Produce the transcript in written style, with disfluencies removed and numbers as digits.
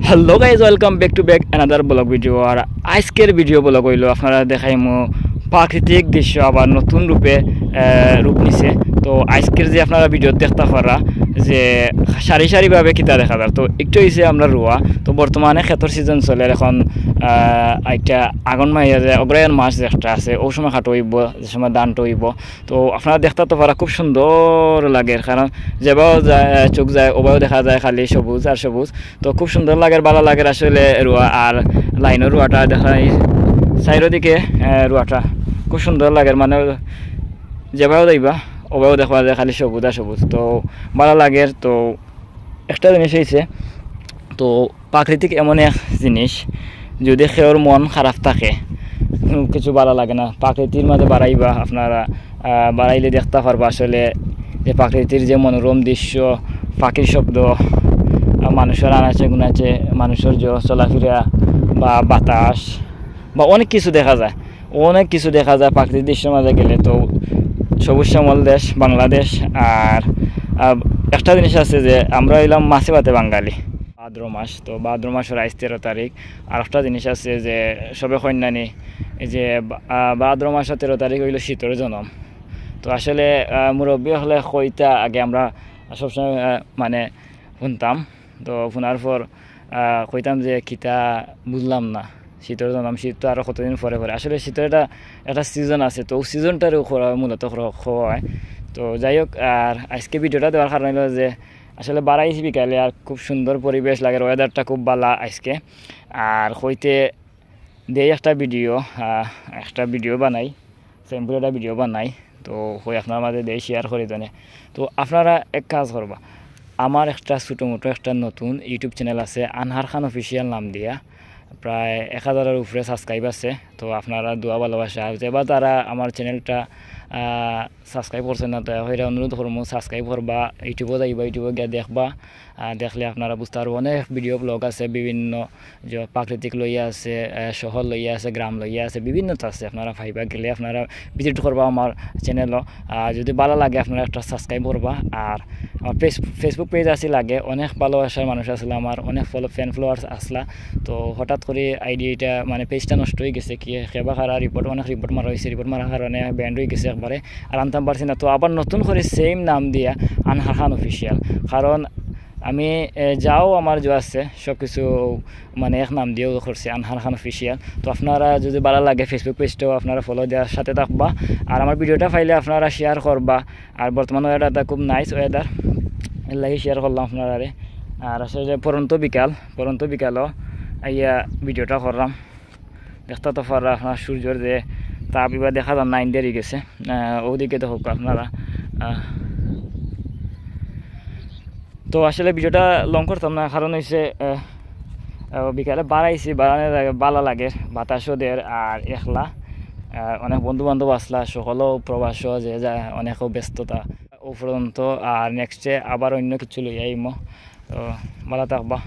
Hello guys welcome back to back another blog video. আর আজকের video blog হইল আপনারা দেখাইমু প্রাকৃতিক দৃশ্য আবার নতুন রূপ নিছে। তো আজকের যে আপনারা ভিডিও দেখতে পারা যে সারি সারিভাবে কিতা দেখা যায়। তো একটু হয়েছে আমরা রোয়া, তো বর্তমানে ক্ষেতর সিজন চলে এখন। একটা আগুন মাইয়া যায় অগ্রায়ণ মাস যেটা আছে ওই সময় খাটো হইব, যে সময় দানটো হইব। তো আপনারা দেখতে তো পারা খুব সুন্দর লাগে, কারণ যেবাও যায় চোখ যায় ওবাও দেখা যায় খালি সবুজ আর সবুজ। তো খুব সুন্দর লাগে, ভালো লাগে আসলে রোয়া। আর লাইনের রোয়াটা দেখা চারিদিকে রোয়াটা খুব সুন্দর লাগে, মানে যেবাও যাইবা ওবাও দেখা যায় খালি সবুজ আর সবুজ। তো ভালো লাগে। তো একটা জিনিস হয়েছে, তো প্রাকৃতিক এমন এক জিনিস যদি সেওর মন খারাপ থাকে কিছু ভালো লাগে না, প্রাকৃতির মাঝে বাড়াইবা আপনারা বাড়াইলে দেখতে পারবা আসলে যে প্রাকৃতির যে মনোরম দৃশ্য, পাখির শব্দ, মানুষের আনাচে গুনাচে, মানুষের যে চলাফেরা বা বাতাস বা অনেক কিছু দেখা যায়, প্রাকৃতিক দৃশ্যের মাঝে গেলে। তো সবুজ শ্যামল দেশ বাংলাদেশ। আর একটা জিনিস আছে যে আমরা এলাম মাছে ভাতে বাঙালি, ভাদ্র মাস। তো ভাদ্র মাসের 13 তারিখ। আর একটা জিনিস আছে যে সবে কন্যানি এই যে ভাদ্র মাসের 13 তারিখ হইল শীতের জন্ম। তো আসলে মুরব্বী হলে কইতা আগে আমরা সবসময় মানে শুনতাম, তো শোনার পর কইতাম যে কিতা বুঝলাম না, শীতের জন্ম, শীত তো আরও কতদিন পরে পরে। আসলে শীতের একটা সিজন আছে, তো সিজনটারও মূলত খাওয়া হয়। তো যাই হোক, আর আজকে ভিডিওটা দেওয়ার কারণ হলো যে আসলে বাড়াইছি বিকালে আর খুব সুন্দর পরিবেশ লাগে, ওয়েদারটা খুব ভালো আজকে। আর হইতে দেই একটা ভিডিও বানাই, সিম্পল একটা ভিডিও বানাই। তো হই আপনার মাঝে দেই শেয়ার করি জানে। তো আপনারা এক কাজ করবা, আমার একটা ছোটো মোটো একটা নতুন ইউটিউব চ্যানেল আছে, আনহার খান অফিসিয়াল নাম দিয়া, প্রায় 1000-এর উপরে সাবস্ক্রাইব আছে। তো আপনারা দোয়া ভালোবাসা আর যেবা তারা আমার চ্যানেলটা সাবস্ক্রাইব করছেন না, তো হইরা অনুরোধ করবো সাবস্ক্রাইব করবা, ইউটিউবে যাইবা, ইউটিউবে গিয়ে দেখবা। দেখলে আপনারা বুঝতে পারবো অনেক ভিডিও ব্লগ আছে, বিভিন্ন যে প্রাকৃতিক লইয়া আছে, শহর লইয়া আছে, গ্রাম লইয়া আছে, বিভিন্নতা আছে। আপনারা ভাইবা গেলে আপনারা ভিজিট করবা আমার চ্যানেলও। যদি ভালো লাগে আপনারা একটা সাবস্ক্রাইব করবা। আর আমার ফেসবুক পেজ আছে লাগে, অনেক ভালোবাসার মানুষ আসলে, আমার অনেক ফ্যান ফলোয়ার্স আসলা। তো হঠাৎ করে আইডিটা মানে পেজটা নষ্ট হয়ে গেছে, কি সেবা খারা অনেক রিপোর্ট মারা হয়েছে, রিপোর্ট মারার কারণে ব্যান্ড হয়ে গেছে একবারে, আর আনতাম পারছি না। তো আবার নতুন করে সেম নাম দিয়া আনহার খান অফিসিয়াল, কারণ আমি যাও আমার যে আছে সব কিছু মানে এক নাম দিয়েও করছি আনহার খান অফিসিয়াল। তো আপনারা যদি ভালো লাগে ফেসবুক পেজটাও আপনারা ফলো দেওয়ার সাথে থাকবা। আর আমার ভিডিওটা পাইলে আপনারা শেয়ার করবা। আর বর্তমানে ওয়েদারটা খুব নাইস ওয়েদার, এর লাগে শেয়ার করলাম আপনারা। আর আসলে পরন্ত বিকালও ইয়া ভিডিওটা করলাম, দেখতে তো পারা আপনার সূর্যের যে তাপ এবার দেখা যান না, ইন্ডিয়ারই গেছে ওদিকে তো হোক আপনারা। তো আসলে ভিডিওটা লং করতাম না, কারণ হচ্ছে বিকালে বাড়াইছি, বাড়ানোর ভালো লাগে, বাতাসও দের আর একলা অনেক বন্ধু বান্ধব আসলা, সকলেও প্রবাস যে যায়, অনেকও ব্যস্ততা উপরন্ত। আর নেক্সটে আবার অন্য কিছু লইয়া আইমো। তো ভালো থাকবা।